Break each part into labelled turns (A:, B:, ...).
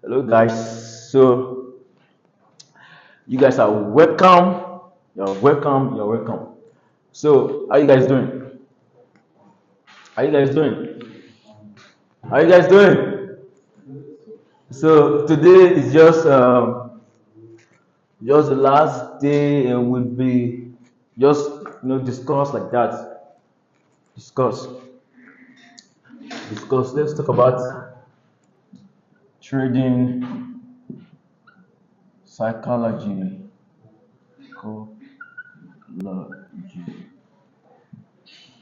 A: Hello, guys. So, you guys are welcome. You're welcome. You're welcome. So, how you guys doing? How you guys doing? How you guys doing? So, today is just the last day, and we'll be just discuss like that. Discuss, discuss. Let's talk about trading psychology. Psychology.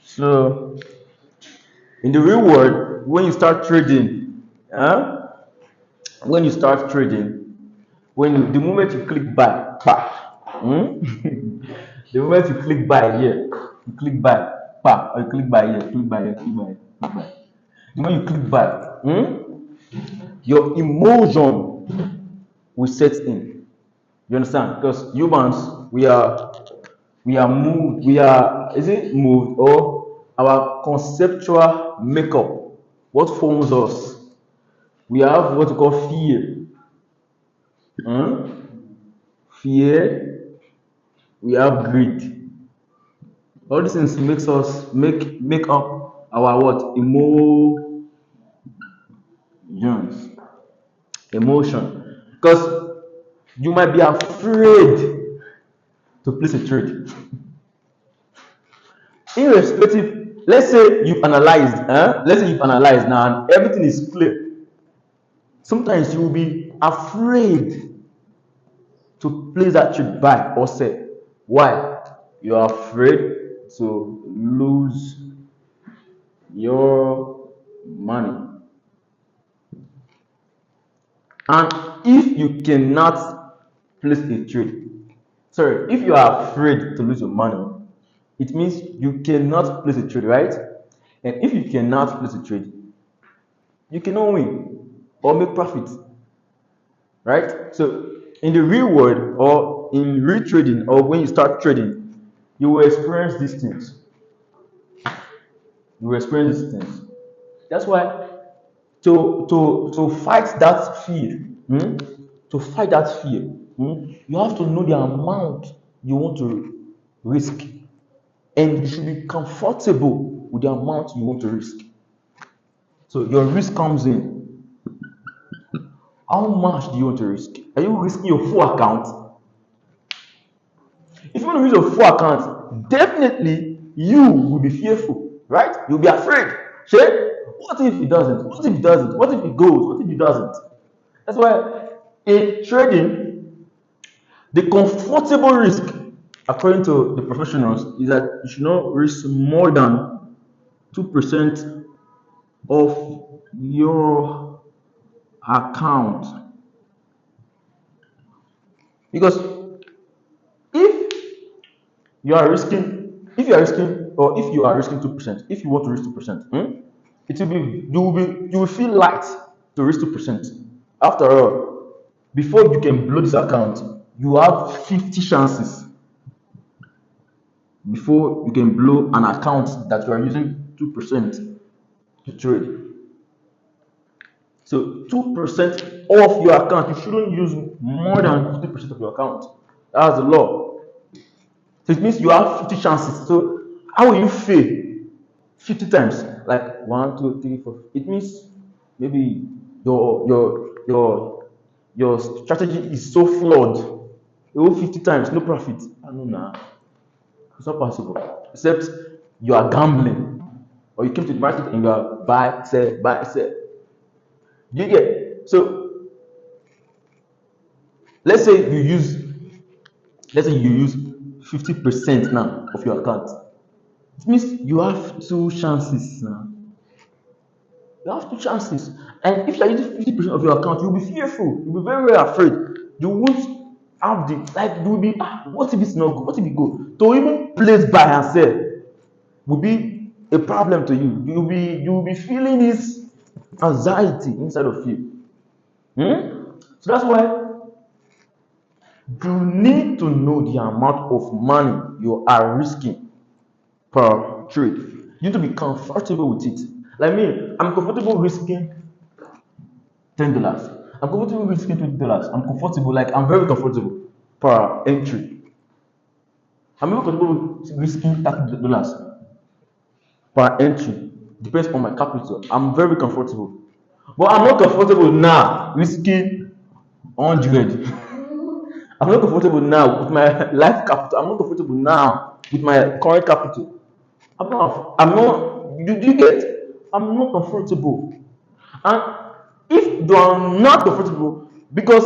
A: So, in the real world, when you start trading, huh? When you start trading, the moment you click buy, the moment you click buy here, you click buy, or you click buy here, click buy here, click buy here, click buy. The moment you click buy, your emotion will set in. You understand? Because humans, we are moved, we are is it moved or our conceptual makeup, what forms us. We have what we call fear. Hmm? Fear, we have greed. All these things makes us make up our what? Emotion. Because you might be afraid to place a trade. Irrespective, let's say you've analyzed now and everything is clear. Sometimes you will be afraid to place that trade buy or sell. Why? You are afraid to lose your money. And if you cannot place a trade, sorry, if you are afraid to lose your money, it means you cannot place a trade, right? And if you cannot place a trade, you cannot win or make profit, right? So in the real world or in real trading or when you start trading, you will experience these things. You will experience these things. That's why to fight that fear, to fight that fear, you have to know the amount you want to risk, and you should be comfortable with the amount you want to risk. So your risk comes in. How much do you want to risk? Are you risking your full account? If you want to use your full account, definitely you will be fearful, right? You'll be afraid. Shey, what if it doesn't? What if it doesn't? What if it goes? What if it doesn't? That's why in trading, the comfortable risk, according to the professionals, is that you should not risk more than 2% of your account. Because if if you are risking 2%, if you want to risk 2%, it will be you will feel light to risk 2%. After all, before you can blow this account, you have 50 chances before you can blow an account that you are using 2% to trade. So 2% of your account, you shouldn't use more than 50% of your account. That's the law. So it means you have 50 chances. So how will you fail 50 times? Like one, two, three, four. It means maybe your strategy is so flawed. You owe 50 times, no profit. I know now. It's not possible. Except you are gambling. Or you came to the market and you are buy, sell, buy, sell. Do you get? So let's say you use let's say you use 50% now of your account. It means you have two chances now. You have two chances. And if you are using 50% of your account, you'll be fearful. You'll be very, very afraid. You won't have the like you will be what if it's not good? What if it go? To even place buy and sell will be a problem to you. You'll be feeling this anxiety inside of you. So that's why you need to know the amount of money you are risking per trade. You need to be comfortable with it. Like me, I'm comfortable risking $10. I'm comfortable risking $20. I'm comfortable, like I'm very comfortable per entry. I'm even comfortable with risking $30 per entry. Depends on my capital. I'm very comfortable. But I'm not comfortable now risking 100. I'm not comfortable now with my life capital. I'm not comfortable now with my current capital. You get, I'm not comfortable. And if you are not comfortable, because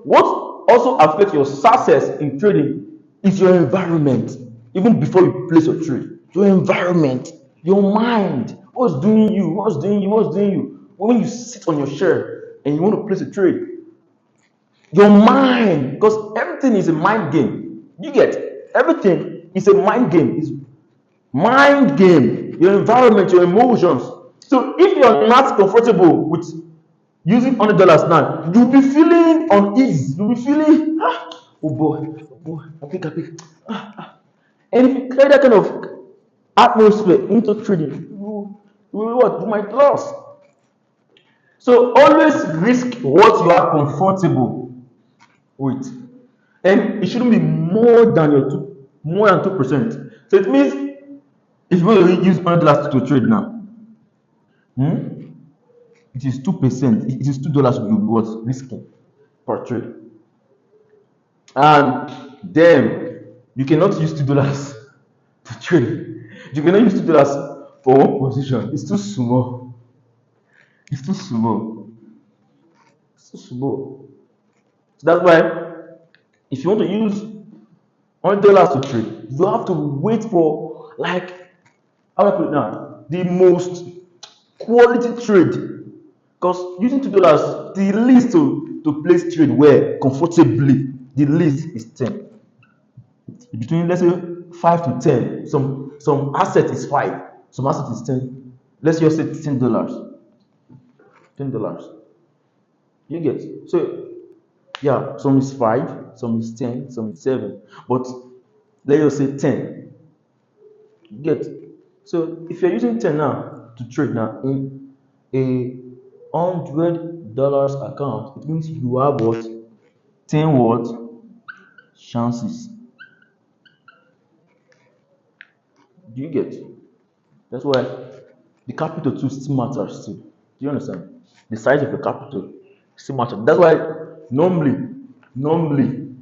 A: what also affects your success in trading is your environment. Even before you place your trade, your environment, your mind, what's doing you. When you sit on your chair and you want to place a trade, your mind, because everything is a mind game. You get, everything is a mind game. It's mind game. Your environment, your emotions. So if you're not comfortable with using $100 now, you'll be feeling unease. You'll be feeling, oh boy, I pick. And if you carry that kind of atmosphere into trading, you might lose. So always risk what you are comfortable with, and it shouldn't be more than 2%. So it means if you want to use $100 to trade now, hmm, it is 2%. It is $2 you what risking per trade. And then you cannot use $2 to trade. You cannot use $2 for one position. It's too small. It's too small. It's too small. So that's why if you want to use $100 to trade, you have to wait for, like, how do I put it now? The most quality trade. Because using $2, the least to place trade where comfortably, the least is 10. Between, let's say, 5 to 10. Some asset is 5, some asset is 10. Let's just say $10. $10. You get, so yeah, some is 5, some is 10, some is 7. But let's just say 10. You get, so if you're using 10 now to trade now in a $100 account, it means you have what? 10 what? Chances. Do you get? That's why the capital too still matters too. Do you understand? The size of the capital still matters. That's why normally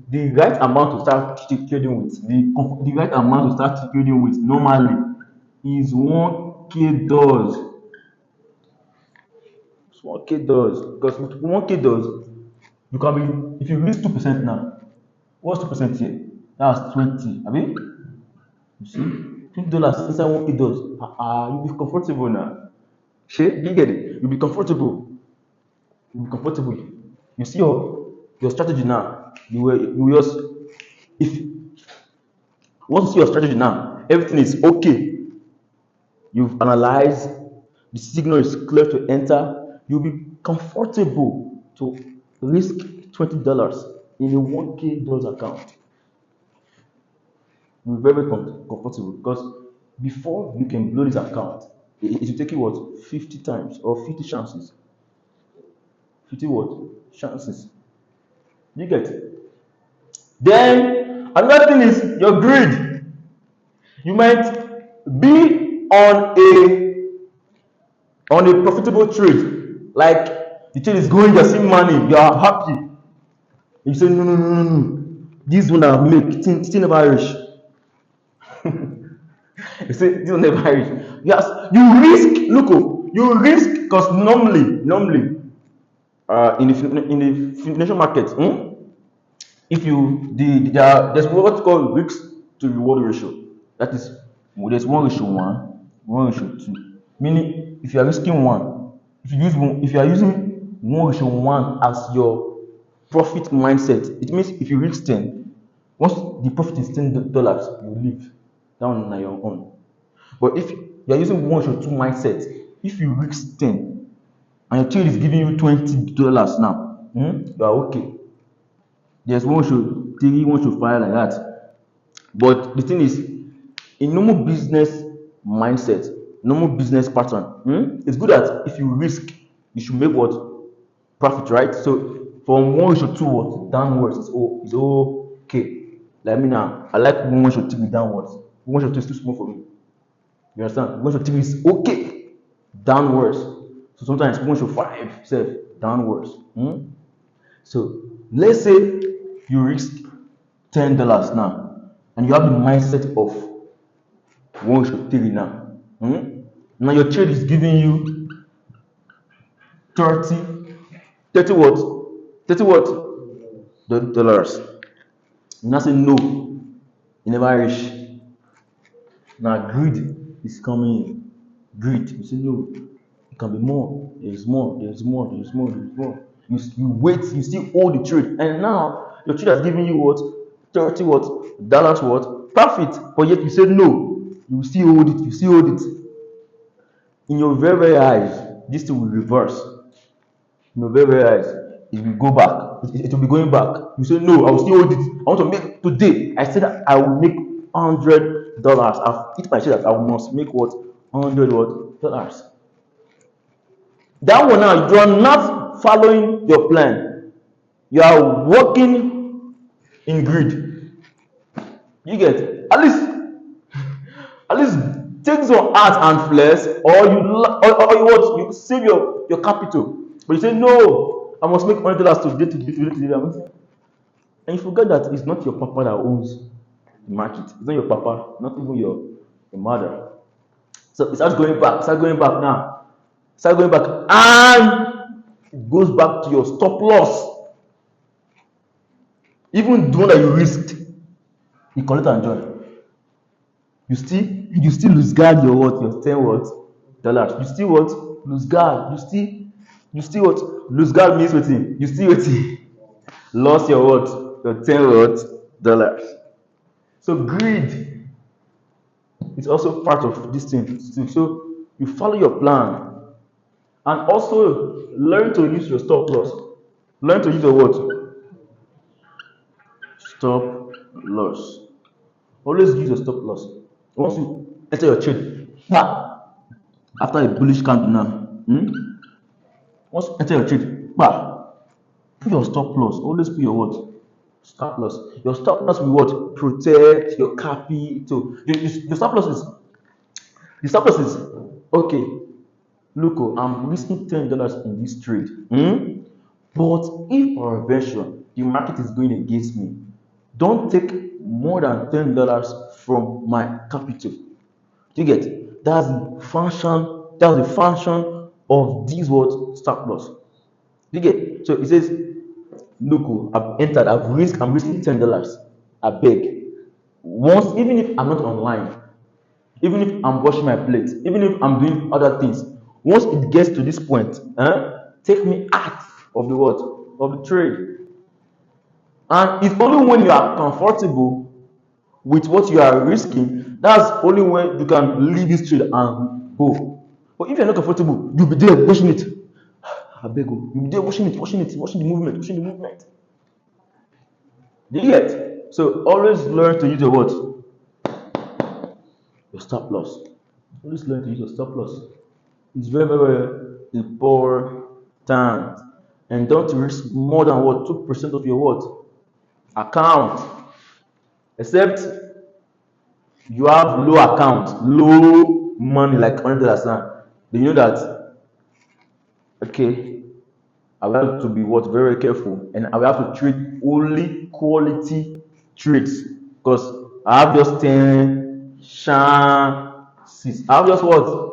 A: the right amount to start trading with, the right amount to start trading with normally is 1K dollars. It's 1K dollars, because with 1K dollars you can be, if you risk 2% now, what's 2% here? That's 20. I mean, you see, $20 inside 1K dollars. You'll be comfortable now. Shey, you get it? You'll be comfortable. You'll be comfortable. You see your strategy now. You will just, if once you see your strategy now, everything is okay. You've analyzed, the signal is clear to enter. You'll be comfortable to risk $20 in a 1K dollars account. You'll be very comfortable, because before you can blow this account, it will take you what, 50 times or 50 chances. 50 what? Chances. You get it? Then another thing is your greed. You might be on a profitable trade, like the trade is going, you're seeing money, you are happy. You say, no, no, no, no, no. This one I make, still never reach. You say, this one never reach. Yes, you risk, look, you risk, because normally, in the financial market, if you there's what's called risk to reward ratio. That is, there's 1:1, 1:2. Meaning, if you are risking one, if you are using 1:1 as your profit mindset, it means if you risk 10, once the profit is $10, you leave down on your own. But if you are using 1:2 mindset, if you risk 10 and your trade is giving you $20 now, you are okay. There's 1:3, 1:5, like that. But the thing is, in normal business mindset, normal business pattern, it's good that if you risk, you should make what? Profit, right? So from 1:2 what? Downwards is okay. Like me now, I like 1:3 downwards. 1:2 is too small for me. You understand? 1:3 is okay. Downwards. So sometimes 1:5 self downwards. So let's say you risk $10 now, and you have the mindset of 1:3 now. Now your trade is giving you 30, 30 what? 30 what? Dollars. You now say no, you never reach. Now greed is coming in. Greed. You say no, it can be more. There's more. There's more. There's more. There's more. You wait. You still hold the trade, and now your trade has given you what? 30 what? Dollars what? Profit. But yet you say no. You still hold it. You still hold it. In your very very eyes, this thing will reverse. In your very very eyes, it will go back. It will be going back. You say no. I will still hold it. I want to make today. I said that I will make $100. I've hit my share that I must make what? $100 That one now, you are not following your plan. You are working in greed. You get at least take some art and flesh, or you what? You save your capital. But you say no, I must make $100 today. And you forget that it's not your papa that owns the market. It's not your papa, not even your mother. So it starts going back. Start going back now. Start going back, and it goes back to your stop loss. Even the one that you risked, you collect and join. You still lose guard your what? Your 10 what? Dollars. You still what? Lose guard. You still what? Lose guard means what? You still what? Lost your what? Your 10 what? Dollars. So greed is also part of this thing. So you follow your plan, and also learn to use your stop loss. Learn to use your what? Stop loss. Always use your stop loss. Once you enter your trade, after a bullish candle now, once you enter your trade, put your stop loss. Always put your what? Stop loss. Your stop loss will what? Protect your capital. Your stop loss is okay. Look, I'm risking $10 in this trade. But if peradventure the market is going against me, don't take more than $10 from my capital. Do you get? That's the function. That's the function of this word stop loss. Do you get? So it says, look, I've entered. I'm risking $10. I beg. Once, even if I'm not online, even if I'm washing my plate, even if I'm doing other things, once it gets to this point, take me out of the what? Of the trade. And it's only when you are comfortable with what you are risking, that's only when you can leave this trade and go. But if you're not comfortable, you'll be there watching it. I beg you, you'll be there watching it, watching the movement. Do you get? So always learn to use your what? Your stop loss. Always learn to use your stop loss. It's very, very important. And don't risk more than what? 2% of your what? Account. Except you have low account, low money like $100 now. Then you know that, okay, I will have to be what? Very careful. And I will have to trade only quality trades. Because I have just 10 chances. I have just what?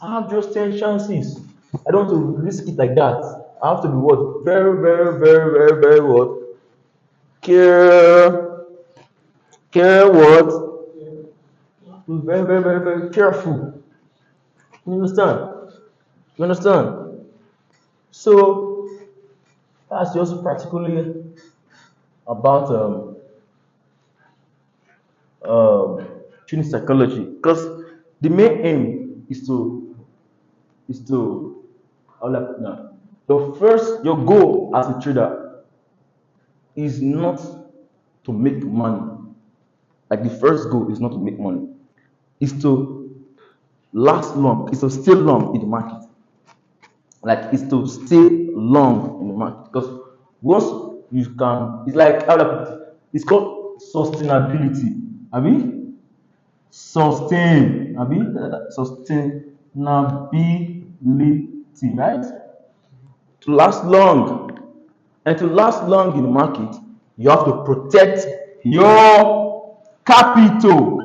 A: I have just 10 chances. I don't want to risk it like that. I have to be what? Very, very, very, very, very what? Care, what? Be very, very, very, very careful. You understand? You understand? So that's just practically about trading psychology. Because the main aim is to how will I put now? Your goal as a trader is not to make money. Like the first goal is not to make money. It's to last long. It's to stay long in the market. like is to stay long in the market because once you can, it's like how do I put it? It's called sustainability. I mean, sustainability, right? To last long, and to last long in the market, you have to protect your capital.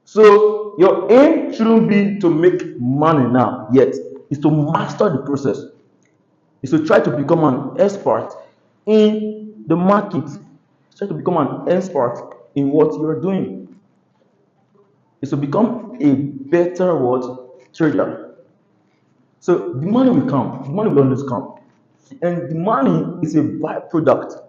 A: So your aim shouldn't be to make money now yet. It's to master the process. It's to try to become an expert in the market. Try to become an expert in what you're doing. It's to become a better what trader. So the money will come. The money will always come. And the money is a byproduct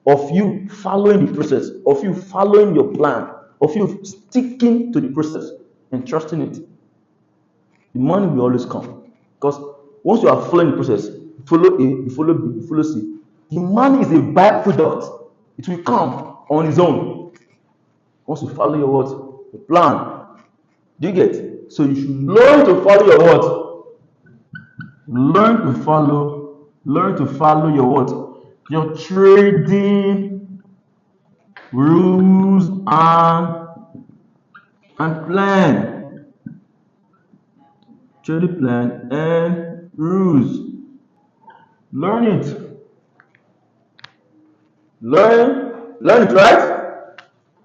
A: of you following the process, of you following your plan, of you sticking to the process and trusting it. The money will always come. Because once you are following the process, you follow A, you follow B, you follow C. The money is a byproduct. It will come on its own. Once you follow your what? The plan. Do you get? So you should learn to follow your what? Learn to follow your what? Your trading rules and plan. Trading plan and rules. Learn it. Learn it, right?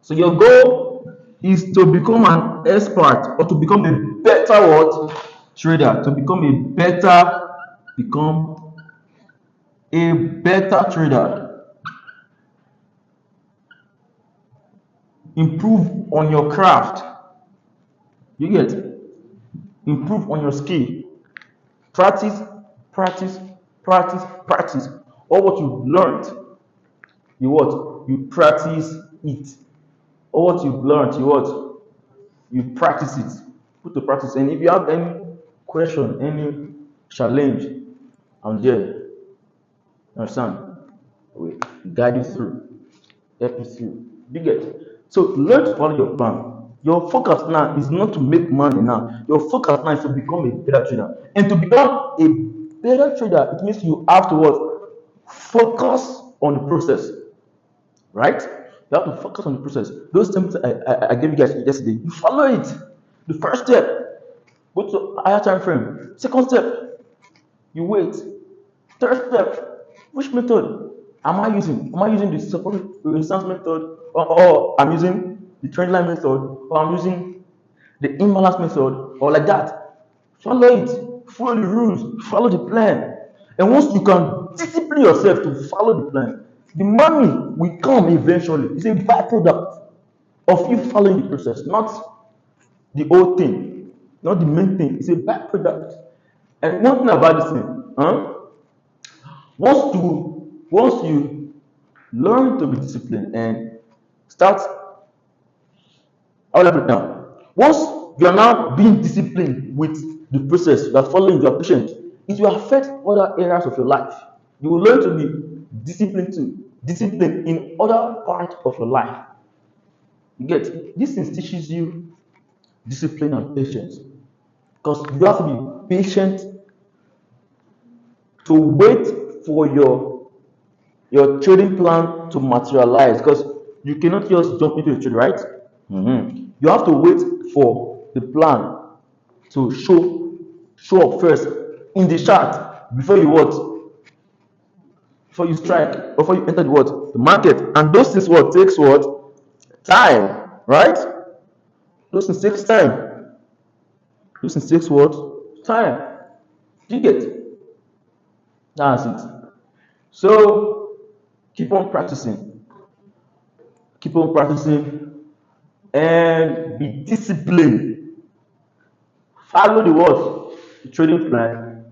A: So your goal is to become an expert or to become a better what? Trader. To become a better trader. Improve on your craft. You get? Improve on your skill. Practice, practice, practice, practice. All what you've learned, you what? You practice it. All what you've learned, you what? You practice it. Put to practice. And if you have any question, any challenge, I'm there. You understand? We guide you through, help you through. You get? So learn to follow your plan. Your focus now is not to make money now. Your focus now is to become a better trader. And to become a better trader, it means you have to what? Focus on the process, right? You have to focus on the process. Those things I gave you guys yesterday, you follow it. The first step, go to higher time frame. Second step, you wait. Third step, which method am I using? Am I using the support resistance method, or I'm using the trend line method, or I'm using the imbalance method, or like that? Follow it, follow the rules, follow the plan. And once you can discipline yourself to follow the plan, the money will come eventually. It's a byproduct of you following the process, not the whole thing, not the main thing. It's a byproduct. And one thing about this thing, huh? Once you learn to be disciplined and start, how will I put it now? Once you are now being disciplined with the process, you are following, you are patient, it will affect other areas of your life. You will learn to be disciplined too, disciplined in other parts of your life. You get, this thing teaches you discipline and patience because you have to be patient to wait for your trading plan to materialize because you cannot just jump into the trade, right? You have to wait for the plan to show up first in the chart before you what? Before you strike, before you enter the what? The market. And those things what takes what? Time, right? Those things takes time. Those things takes what? Time. Do you get? That's it. So keep on practicing. Keep on practicing and be disciplined. Follow the what? The trading plan.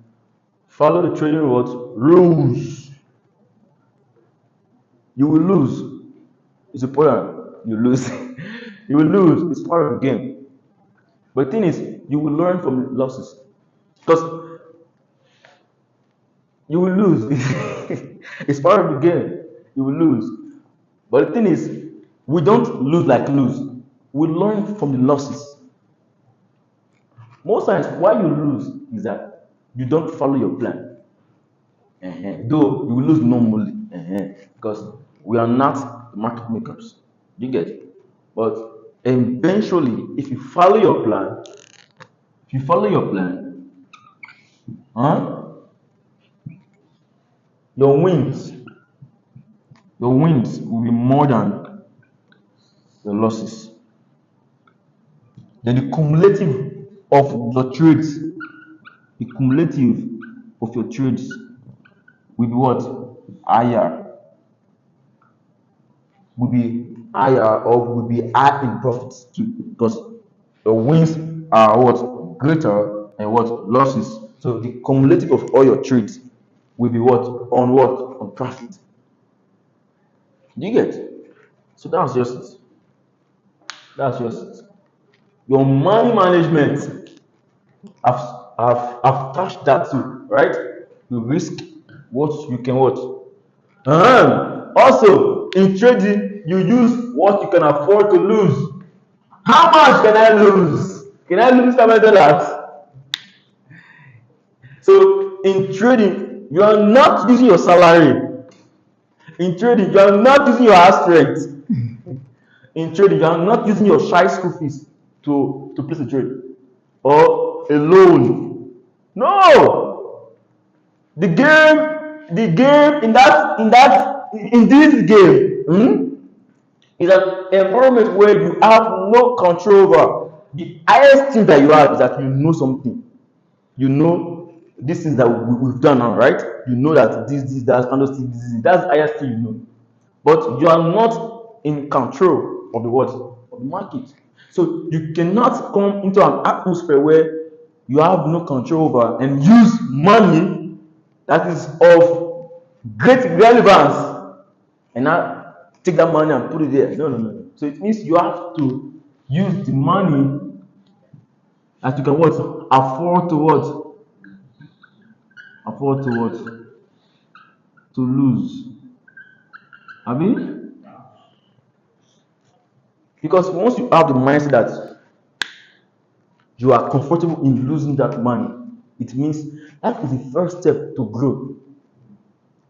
A: Follow the trading what? Rules. You will lose. It's important. You lose. You will lose. It's part of the game. But the thing is, you will learn from losses. Because you will lose. It's part of the game. You will lose. But the thing is, we don't lose like lose. We learn from the losses. Most times, why you lose is that you don't follow your plan. Though you will lose normally, because we are not the market makers. You get it? But eventually, if you follow your plan, huh, your wins, your wins will be more than your losses. Then the cumulative of your trades will be what? Higher, or will be high in profits too, because your wins are what? Greater and what? Losses. So the cumulative of all your trades will be what? On what? On profit. Do you get? So that's just it. Your money management, I've touched that too, right? You risk what you can what. Also, in trading, you use what you can afford to lose. How much can I lose? Can I lose $500? So in trading, you are not using your salary. In trading, you are not using your house rent. In trading, you are not using your shy school fees to place a trade or a loan. No, the game in this game, is an environment where you have no control over. The highest thing that you have is that you know something. You know these things that we've done now, right? You know that this, that, candlestick, this, that's the highest thing you know. But you are not in control of the what? Of the market. So you cannot come into an atmosphere where you have no control over and use money that is of great relevance and not take that money and put it there. No, no, no, no. So it means you have to use the money that you can what? Afford to what? Afford to what? To lose. I mean, because once you have the mindset that you are comfortable in losing that money, it means that is the first step to grow.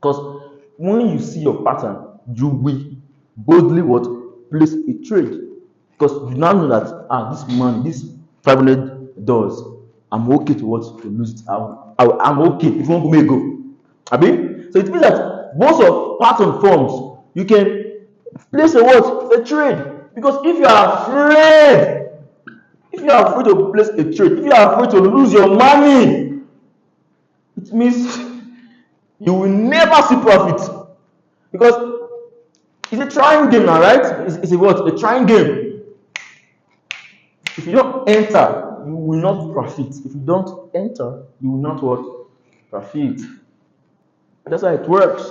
A: Because when you see your pattern, you will boldly what? Place a trade. Because you now know that this money, this $500, I'm okay to what? To lose it. I'm okay if you want to make go. Abi? So it means that most of pattern forms, you can place a what? A trade. Because if you are afraid to place a trade, if you are afraid to lose your money, it means you will never see profit. Because it's a trying game now, right? It's a what? A trying game. If you don't enter, you will not profit. If you don't enter, you will not what? Profit. That's how it works.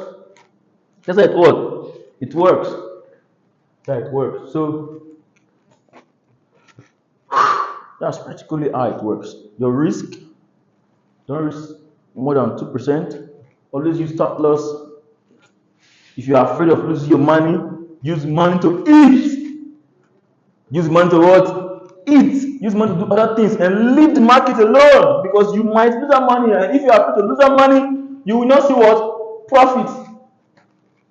A: That's how it what? It works. That's how it works. So that's practically how it works. Your risk, don't risk more than 2%. Always use stop loss. If you are afraid of losing your money, use money to eat. Use money to what? Eat. Use money to do other things and leave the market alone, because you might lose that money. And if you are afraid to lose that money, you will not see what? Profit.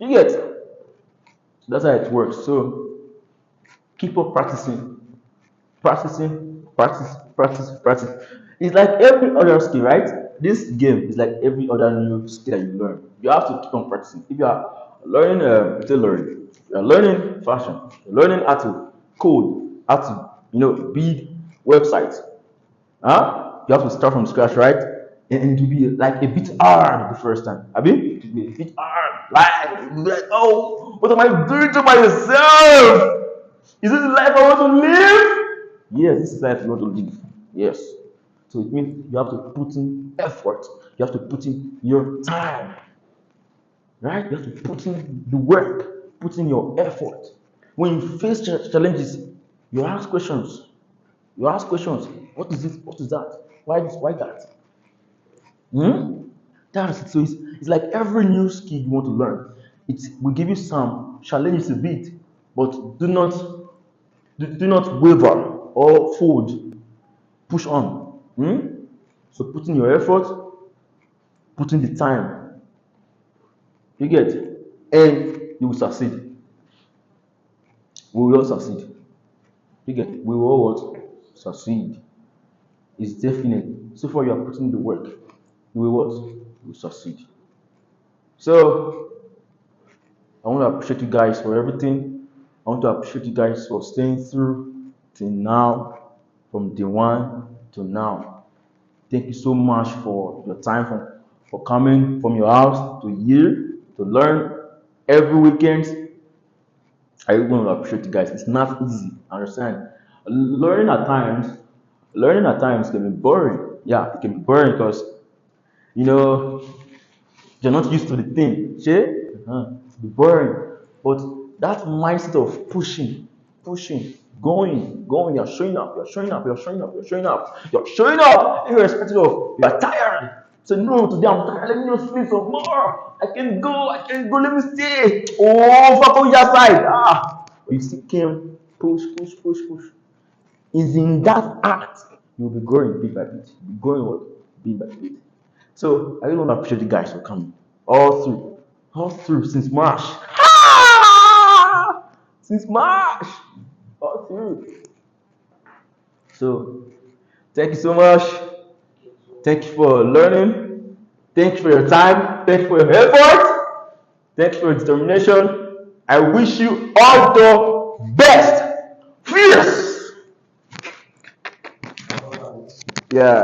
A: You get? So that's how it works. So keep on practicing. Practice. It's like every other skill, right? This game is like every other new skill that you learn. You have to keep on practicing. If you are learning tailoring, you are learning fashion, you're learning how to code, how to build websites. You have to start from scratch, right? And to be like a bit hard the first time. I mean, to be a bit hard, like, oh, what am I doing to myself? Is this the life I want to live? Yes, this is life you want to live. Yes. So it means you have to put in effort. You have to put in your time. Right? You have to put in the work, put in your effort. When you face challenges, you ask questions. You ask questions. What is this? What is that? Why this? Why that? That's it. So it's like every new skill you want to learn. It will give you some challenges a bit, but do not waver or fold. Push on. Hmm? So put in your effort, put in the time. You get, and you will succeed. We will all succeed. You get, we will all what? Succeed. It's definite. So far you are putting the work. You will what? You will succeed. So I want to appreciate you guys for everything. I want to appreciate you guys for staying through till now, from day one to now. Thank you so much for your time, for coming from your house to here to learn every weekend. I really want to appreciate you guys. It's not easy. Understand? Learning at times, learning at times can be boring. Yeah, it can be boring because you know you're not used to the thing. Shey? It's be boring. But that mindset of pushing, going, you're showing up, you're showing up, irrespective of you're tired. Say no, today I'm tired. Let me just sleep some more. I can go, let me stay. Oh, fuck on your side. But you still came, push. Is in that act you'll be growing bit by bit. You'll be growing what? Bit by bit. So I really want to appreciate you guys for coming. All through since March. Since March. All through. So thank you so much. Thank you for learning. Thank you for your time. Thank you for your effort. Thank you for your determination. I wish you all the best. Fierce. Yeah.